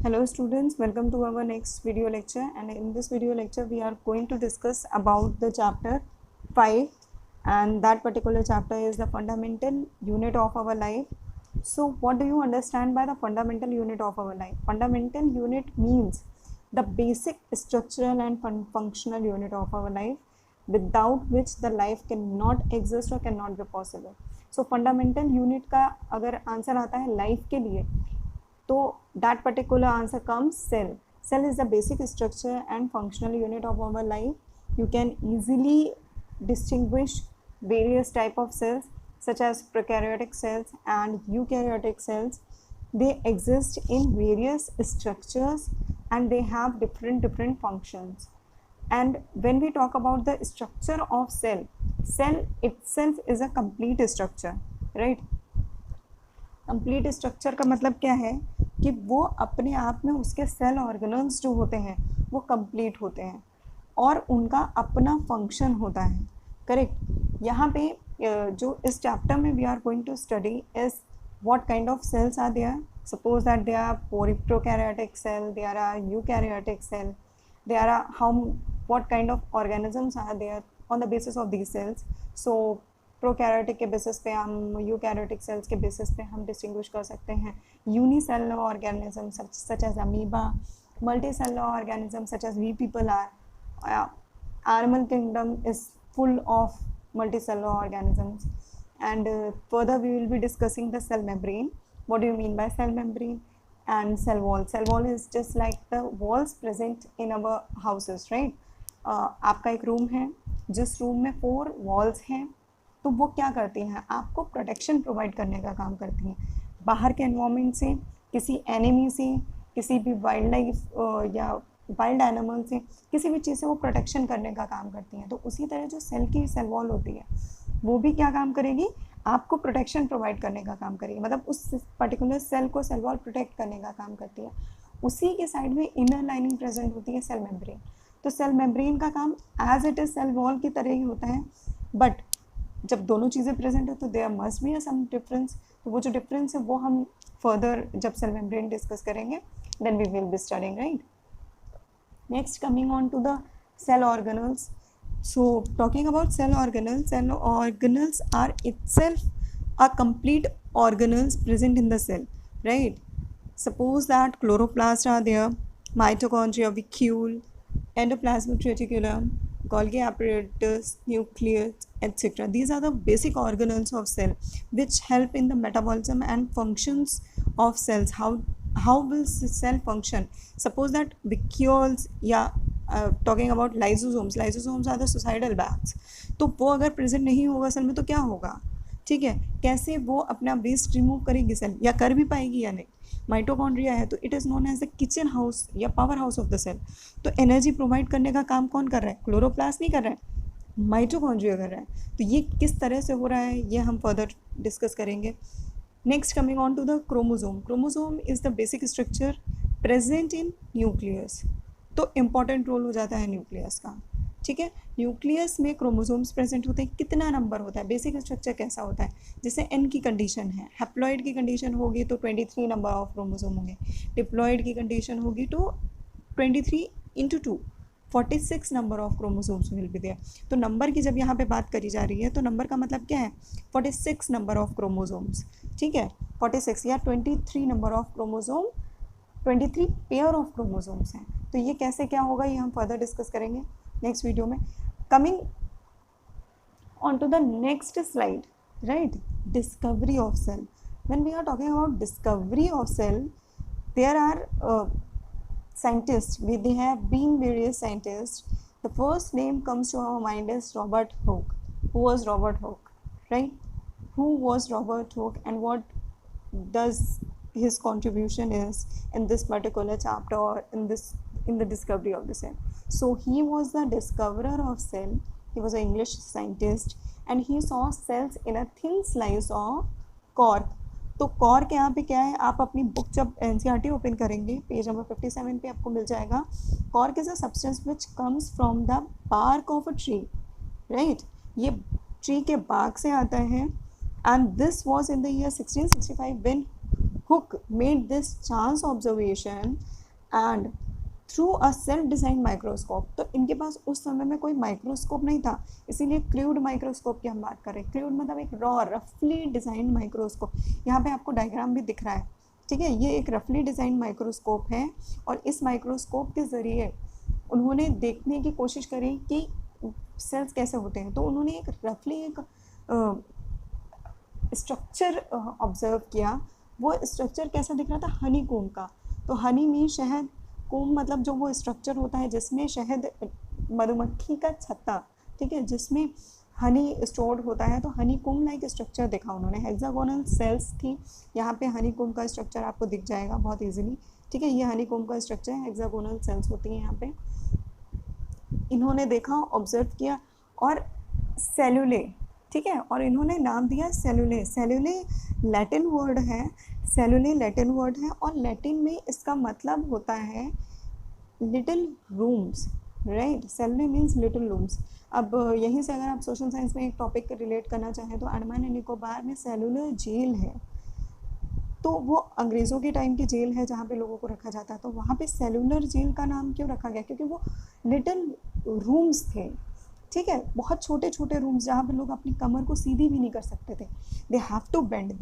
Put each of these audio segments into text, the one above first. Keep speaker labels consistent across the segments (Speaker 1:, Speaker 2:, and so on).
Speaker 1: Hello students, welcome to our next video lecture, and in this video lecture we are going to discuss about the chapter 5, and that particular chapter is the fundamental unit of our life. So what do you understand by the fundamental unit of our life? Fundamental unit means the basic structural and functional unit of our life, without which the life cannot exist or cannot be possible. So fundamental unit का अगर answer आता है life के लिए, तो that particular answer comes cell. Cell is the basic structure and functional unit of our life. You can easily distinguish various type of cells such as prokaryotic cells and eukaryotic cells. They exist in various structures and they have different functions. And when we talk about the structure of cell, cell itself is a complete structure, right? Complete structure का मतलब क्या है कि वो अपने आप में उसके सेल ऑर्गेनल्स जो होते हैं वो कंप्लीट होते हैं और उनका अपना फंक्शन होता है, करेक्ट। यहाँ पे जो इस चैप्टर में we are going to study is what kind of cells are there. Suppose that they are prokaryotic cell, there are eukaryotic cell, there are how what kind of organisms are there on the basis of these cells. So prokaryotic के basis पे हम eukaryotic cells के basis पे हम distinguish कर सकते हैं unicellular organism such as amoeba, multicellular organism such as we people are. Animal kingdom is full of multicellular organisms. And further we will be discussing the cell membrane. What do you mean by cell membrane? And cell wall. Cell wall is just like the walls present in our houses, right? आपका एक room है जिस room में 4 walls हैं, तो वो क्या करती हैं, आपको प्रोटेक्शन प्रोवाइड करने का काम करती हैं बाहर के एनवायरनमेंट से, किसी एनिमी से, किसी भी वाइल्ड लाइफ या वाइल्ड एनिमल से, किसी भी चीज़ से वो प्रोटेक्शन करने का काम करती हैं. तो उसी तरह जो सेल की सेल वॉल होती है वो भी क्या काम करेगी, आपको प्रोटेक्शन प्रोवाइड करने का काम करेगी, मतलब उस पर्टिकुलर सेल को सेल वॉल प्रोटेक्ट करने का काम करती है. उसी के साइड में इनर लाइनिंग प्रेजेंट होती है सेल मेम्ब्रेन. तो सेल मेम्ब्रेन का काम as it is cell wall की तरह ही होता है, बट जब दोनों चीज़ें प्रेजेंट हो तो there must be some difference. तो वो जो डिफरेंस है वो हम फर्दर जब सेल मेम्ब्रेन डिस्कस करेंगे then we will be studying, right. Next, coming on to the cell organelles. So talking about cell organelles are itself a complete organelles present in the cell, right? Suppose that chloroplast are there, mitochondria, vacuole, endoplasmic reticulum, Golgi apparatus, nucleus, etc. These are the basic organelles of cell which help in the metabolism and functions of cells. How will cell function? Suppose that vacuoles या talking about lysosomes are the suicidal bags. तो वो अगर present नहीं होगा cell में तो क्या होगा, ठीक है, कैसे वो अपना वेस्ट रिमूव करेगी सेल, या कर भी पाएगी या नहीं. माइटोकॉन्ड्रिया है तो it is known as the kitchen house या power house of the cell. तो एनर्जी प्रोवाइड करने का काम कौन कर रहा है, क्लोरोप्लास्ट नहीं कर रहा है, माइटोकॉन्ड्रिया कर रहा है. तो ये किस तरह से हो रहा है ये हम फर्दर डिस्कस करेंगे. Next, coming on to the chromosome. Chromosome is the basic structure present in nucleus. तो important role हो जाता है न्यूक्लियस का, ठीक है. न्यूक्लियस में क्रोमोसोम्स प्रेजेंट होते हैं, कितना नंबर होता है, बेसिक स्ट्रक्चर कैसा होता है, जैसे एन की कंडीशन है, हैप्लॉइड की कंडीशन होगी तो 23 नंबर ऑफ क्रोमोसोम होंगे, डिप्लॉइड की कंडीशन होगी तो 23 into 2 46 number of chromosomes will be there. तो नंबर की जब यहाँ पे बात करी जा रही है तो नंबर का मतलब क्या है, 46 नंबर ऑफ क्रोमोसोम्स, ठीक है. 46 या 23 number of chromosome, 23 pair of chromosomes हैं. तो ये कैसे क्या होगा ये हम फर्दर डिस्कस करेंगे नेक्स्ट वीडियो में. Coming on to the next slide, right, discovery of cell. When we are talking about discovery of cell, there are scientists, they have been various scientists. The first name comes to our mind is Robert Hooke. Who was Robert Hooke, right? Who was Robert Hooke and what does his contribution is in this particular chapter or in the discovery of the cell. So he was the discoverer of cell. He was an English scientist and he saw cells in a thin slice of cork. तो cork यहाँ पे क्या है, आप अपनी book जब NCERT open करेंगे page number 57 पे आपको मिल जाएगा. Cork is a substance which comes from the bark of a tree, right. ये ट्री के बार्क से आता है. And this was in the year 1665 व्हेन Hooke made this chance observation and through a self design microscope, तो इनके पास उस समय में कोई माइक्रोस्कोप नहीं था, इसीलिए क्रूड माइक्रोस्कोप की हम बात कर रहे हैं। क्रूड मतलब एक रॉ रफली डिज़ाइन माइक्रोस्कोप, यहाँ पे आपको डायग्राम भी दिख रहा है, ठीक है। ये एक रफली डिज़ाइन माइक्रोस्कोप है और इस माइक्रोस्कोप के ज़रिए उन्होंने देखने की कोशिश करी कि सेल्स कैसे होते हैं। तो उन्होंने एक रफली एक स्ट्रक्चर ऑब्जर्व किया। वो स्ट्रक्चर कैसा दिख रहा था, हनी कोम का। तो हनी मीन शहद, कोम मतलब जो वो स्ट्रक्चर होता है जिसमें शहद, मधुमक्खी का छत्ता, ठीक है, जिसमें हनी स्टोर्ड होता है। तो हनी कोम लाइक स्ट्रक्चर देखा उन्होंने। हेक्सागोनल सेल्स थी, यहाँ पे हनी कोम का स्ट्रक्चर आपको दिख जाएगा बहुत इजीली, ठीक है। ये हनी कोम का स्ट्रक्चर है, हेक्सागोनल सेल्स होती हैं यहाँ पे। इन्होंने देखा, ऑब्जर्व किया और सेलुले, ठीक है, और इन्होंने नाम दिया सेलुले। सेलुले लैटिन वर्ड है, सेलुले लैटिन वर्ड है और लैटिन में इसका मतलब होता है लिटिल रूम्स, राइट। सेलुले मीन्स लिटिल रूम्स। अब यहीं से अगर आप सोशल साइंस में एक टॉपिक रिलेट करना चाहें तो अंडमान एंड निकोबार में सेलुलर जेल है, तो वो अंग्रेज़ों के टाइम की जेल है जहाँ पे लोगों को रखा जाता है। तो वहाँ पे सेलुलर जेल का नाम क्यों रखा गया, क्योंकि वो लिटिल रूम्स थे, ठीक है, बहुत छोटे छोटे रूम्स जहाँ पे लोग अपनी कमर को सीधी भी नहीं कर सकते थे। दे हैव टू बेंड,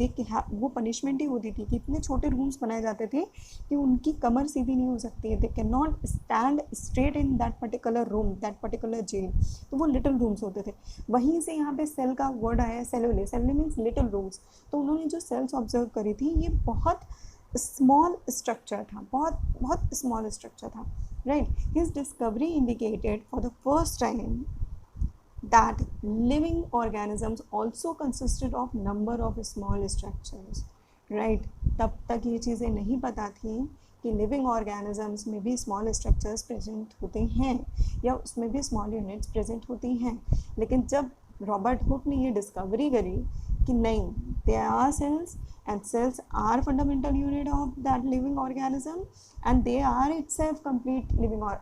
Speaker 1: वो पनिशमेंट ही होती थी कि इतने छोटे रूम्स बनाए जाते थे कि उनकी कमर सीधी नहीं हो सकती है। They can not stand straight in that particular room, that particular jail. तो वो लिटिल रूम्स होते थे। वहीं से यहाँ पे सेल का वर्ड आया है, सेलुले। सेलुले मीन्स लिटिल रूम्स। तो उन्होंने जो सेल्स ऑब्जर्व करी थी ये बहुत स्मॉल स्ट्रक्चर था, बहुत बहुत स्मॉल स्ट्रक्चर था, right. His discovery indicated for the first time that living organisms also consisted of number of small structures, right। तब तक ये चीज़ें नहीं पता थी कि लिविंग ऑर्गेनिजम्स में भी स्मॉल स्ट्रक्चर्स प्रेजेंट होते हैं या उसमें भी स्मॉल यूनिट्स प्रेजेंट होती हैं। लेकिन जब रॉबर्ट हुक ने ये डिस्कवरी करी कि नहीं, there are cells and cells are fundamental unit of that living organism and they are itself complete living or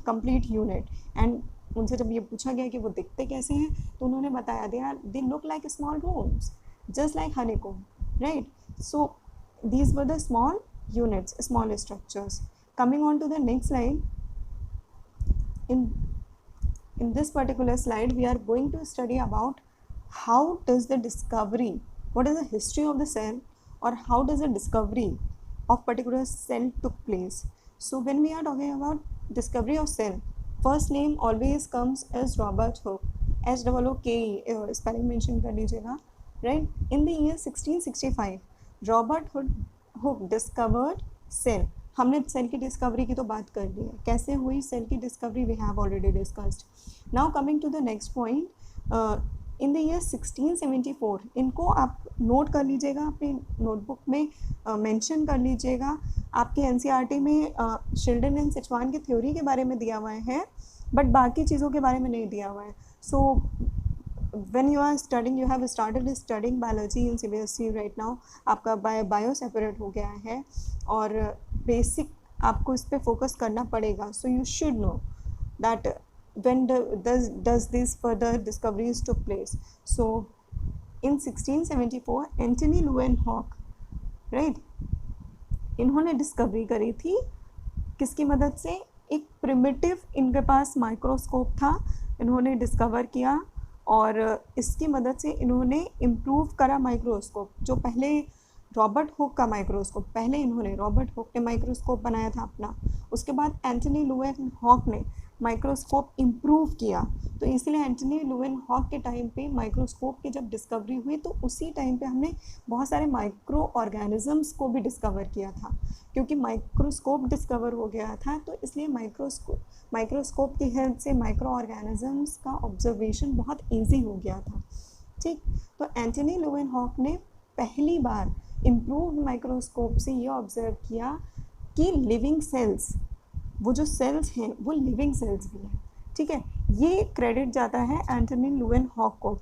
Speaker 1: complete unit। and उनसे जब ये पूछा गया कि वो दिखते कैसे हैं तो उन्होंने बताया they look like small rooms just like honeycomb, right। so these were the small units, small structures। coming on to the next slide, in this particular slide we are going to study about how does the discovery, what is the history of the cell or how does the discovery of particular cell took place। so when we are talking about discovery of cell, first name always comes as Robert Hooke, HOOKE, spelling mention कर लीजिएगा, right। in the year 1665 Robert Hooke discovered cell। हमने cell की discovery की तो बात कर ली है, कैसे हुई सेल की discovery we have already discussed. Now coming to the next point, in the year 1674, इनको आप नोट कर लीजिएगा, अपनी नोटबुक में मेंशन कर लीजिएगा। आपके एनसीईआरटी में शिल्डन एंड सिचवान की थ्योरी के बारे में दिया हुआ है बट बाकी चीज़ों के बारे में नहीं दिया हुआ है। So when you are studying, you have started studying biology in CBSE right now, आपका बायो सेपरेट हो गया है और बेसिक आपको इस पर फोकस करना पड़ेगा। So you should know that when does these further discoveries took place। so in 1674 Antonie Leeuwenhoek, right, इन्होंने डिस्कवरी करी थी किसकी मदद से, एक प्रिमिटिव इनके पास माइक्रोस्कोप था, इन्होंने डिस्कवर किया और इसकी मदद से इन्होंने इम्प्रूव करा माइक्रोस्कोप। जो पहले रॉबर्ट हुक का माइक्रोस्कोप, पहले इन्होंने रॉबर्ट हुक ने माइक्रोस्कोप बनाया था अपना, उसके बाद एंटनी लुवेनहॉक ने माइक्रोस्कोप इम्प्रूव किया। तो इसलिए एंटनी लुवेनहॉक के टाइम पे माइक्रोस्कोप की जब डिस्कवरी हुई तो उसी टाइम पे हमने बहुत सारे माइक्रो ऑर्गेनिजम्स को भी डिस्कवर किया था। क्योंकि माइक्रोस्कोप डिस्कवर हो गया था तो इसलिए माइक्रोस्कोप की हेल्प से माइक्रो ऑर्गेनिजम्स का ऑब्जर्वेशन बहुत ईजी हो गया था, ठीक। तो एंटनी लुवेनहॉक ने पहली बार इम्प्रूव्ड माइक्रोस्कोप से ये ऑब्जर्व किया कि लिविंग सेल्स, वो जो सेल्स हैं वो लिविंग सेल्स भी हैं, ठीक है। ये क्रेडिट जाता है एंटनी लुवेनहॉक को।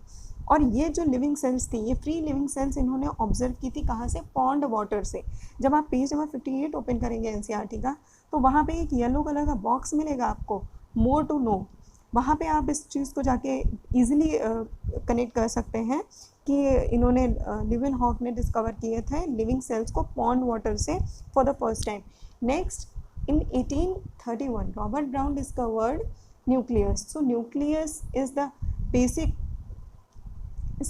Speaker 1: और ये जो लिविंग सेल्स थी, ये फ्री लिविंग सेल्स इन्होंने ऑब्जर्व की थी कहाँ से, पॉन्ड वाटर से। जब आप पेज नंबर 58 ओपन करेंगे एनसीईआरटी का तो वहाँ पे एक येलो कलर का बॉक्स मिलेगा आपको, मोर टू नो। वहाँ पे आप इस चीज़ को जाके ईजिली कनेक्ट कर सकते हैं कि इन्होंने लिविन हॉक ने डिस्कवर किए थे लिविंग सेल्स को पॉन्ड वाटर से for the first time. Next, in 1831 Robert Brown discovered nucleus. So nucleus is the basic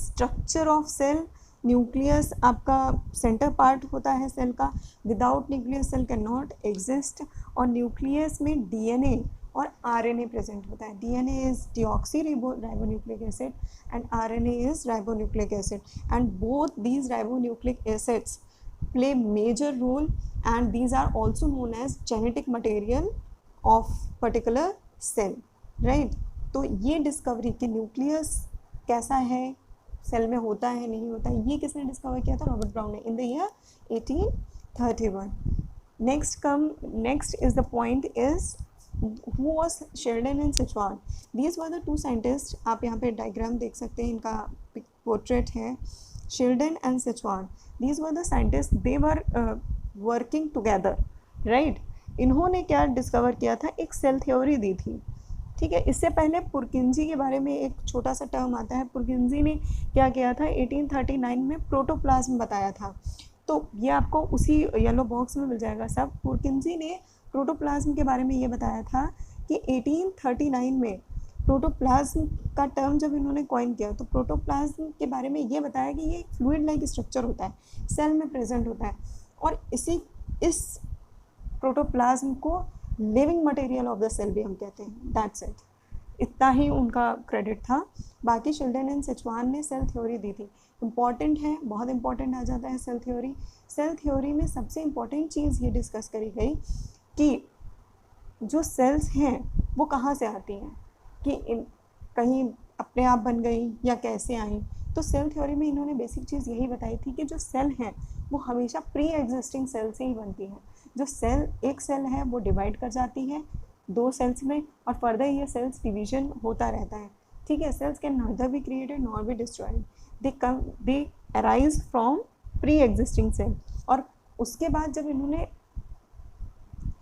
Speaker 1: structure of cell. Nucleus आपका सेंटर पार्ट होता है सेल का. Without nucleus cell can not exist. और nucleus में DNA और RNA present होता है. DNA is deoxyribonucleic acid and RNA is ribonucleic acid, and both these ribonucleic acids play major role, and these are also known as genetic material of particular cell, right? तो ये discovery कि nucleus कैसा है, cell में होता है नहीं होता है, ये किसने डिस्कवर किया था? रॉबर्ट ब्राउन ने इन the year 1831. Next is the point is who was Sheridan and Sichuan. These were the two scientists. आप यहाँ पे डायग्राम देख सकते हैं, इनका पोर्ट्रेट है. Sheridan and Sichuan, these were the scientists. They were working together, right? इन्होंने क्या डिस्कवर किया था? एक सेल थ्योरी दी थी, ठीक है. इससे पहले पुरकिंजी के बारे में एक छोटा सा टर्म आता है. पुरकिंजी ने क्या किया था? 1839 में प्रोटोप्लाज्म बताया था. तो ये आपको उसी येलो बॉक्स में मिल जाएगा सब. पुरकिंजी ने प्रोटोप्लाज्म के बारे में ये बताया था कि 1839 में प्रोटोप्लाज्म का टर्म जब इन्होंने कॉइन किया तो प्रोटोप्लाज्म के बारे में ये बताया कि ये एक फ्लूइड लाइक स्ट्रक्चर होता है, सेल में प्रेजेंट होता है, और इस प्रोटोप्लाज्म को living material of the cell भी हम कहते हैं. That's it. इतना ही उनका क्रेडिट था. बाकी शिल्डन एंड सिचुआन ने सेल थ्योरी दी थी. इम्पॉर्टेंट है, बहुत इंपॉर्टेंट आ जाता है सेल थ्योरी. सेल थ्योरी में सबसे इम्पॉर्टेंट चीज़ ये डिस्कस करी गई कि जो सेल्स हैं वो कहाँ से आती हैं, कि कहीं अपने आप बन गई या कैसे आई. तो सेल थ्योरी में इन्होंने बेसिक चीज़ यही बताई थी कि जो सेल हैं वो हमेशा प्री एग्जिस्टिंग सेल से ही बनती है. जो सेल, एक सेल है वो डिवाइड कर जाती है 2 सेल्स में, और फर्दर ये सेल्स डिवीजन होता रहता है, ठीक है. Cells can neither be created nor be destroyed. They arise from pre existing cell. और उसके बाद जब इन्होंने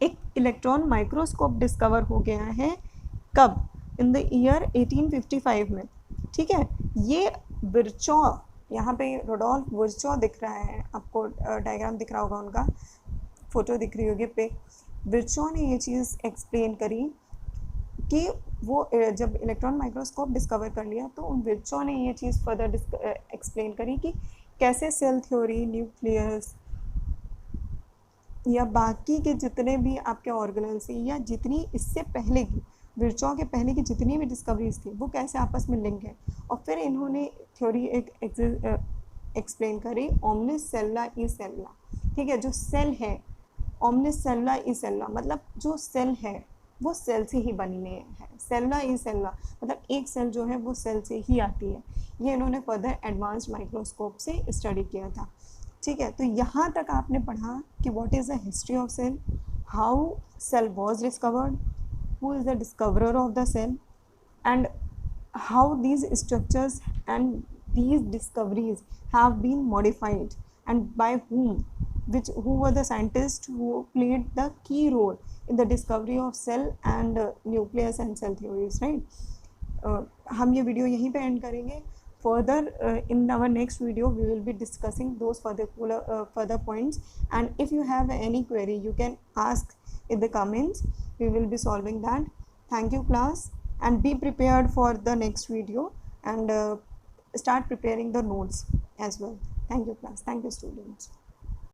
Speaker 1: एक इलेक्ट्रॉन माइक्रोस्कोप डिस्कवर हो गया है, कब? इन द ईयर 1855 में, ठीक है. ये विर्चॉ, यहाँ पे रोडोल्फ विर्चॉ दिख रहा है आपको, डायग्राम दिख रहा होगा, उनका फोटो दिख रही होगी पे. विर्चॉ ने ये चीज़ एक्सप्लेन करी कि वो जब इलेक्ट्रॉन माइक्रोस्कोप डिस्कवर कर लिया तो विर्चॉ ने ये चीज़ फर्दर एक्सप्लेन करी कि कैसे सेल थ्योरी, न्यूक्लियस या बाकी के जितने भी आपके ऑर्गेनल्स या जितनी इससे पहले की, विर्चॉ के पहले की जितनी भी डिस्कवरीज थी वो कैसे आपस में लिंक है. और फिर इन्होंने थ्योरी एक एक्सप्लेन करी, ओमनिस सेल्युला ई सेल्युला, ठीक है. जो सेल है, ओमनिस सेल्युला ई सेल्युला मतलब जो सेल है वो सेल से ही बनी है. सेल्युला ई सेल्युला मतलब एक सेल जो है वो सेल से ही आती है. ये इन्होंने फर्दर एडवांस्ड माइक्रोस्कोप से स्टडी किया था, ठीक है. तो यहाँ तक आपने पढ़ा कि what is the history of cell, how cell was discovered, who is the discoverer of the cell, and how these structures and these discoveries have been modified and by whom, who were the scientists who played the key role in the discovery of cell and nucleus and cell theories, right? हम ये video यहीं पे and करेंगे. Further in our next video we will be discussing those further points, and if you have any query you can ask in the comments. We will be solving that. Thank you class, and be prepared for the next video, and start preparing the notes as well. Thank you class. Thank you students.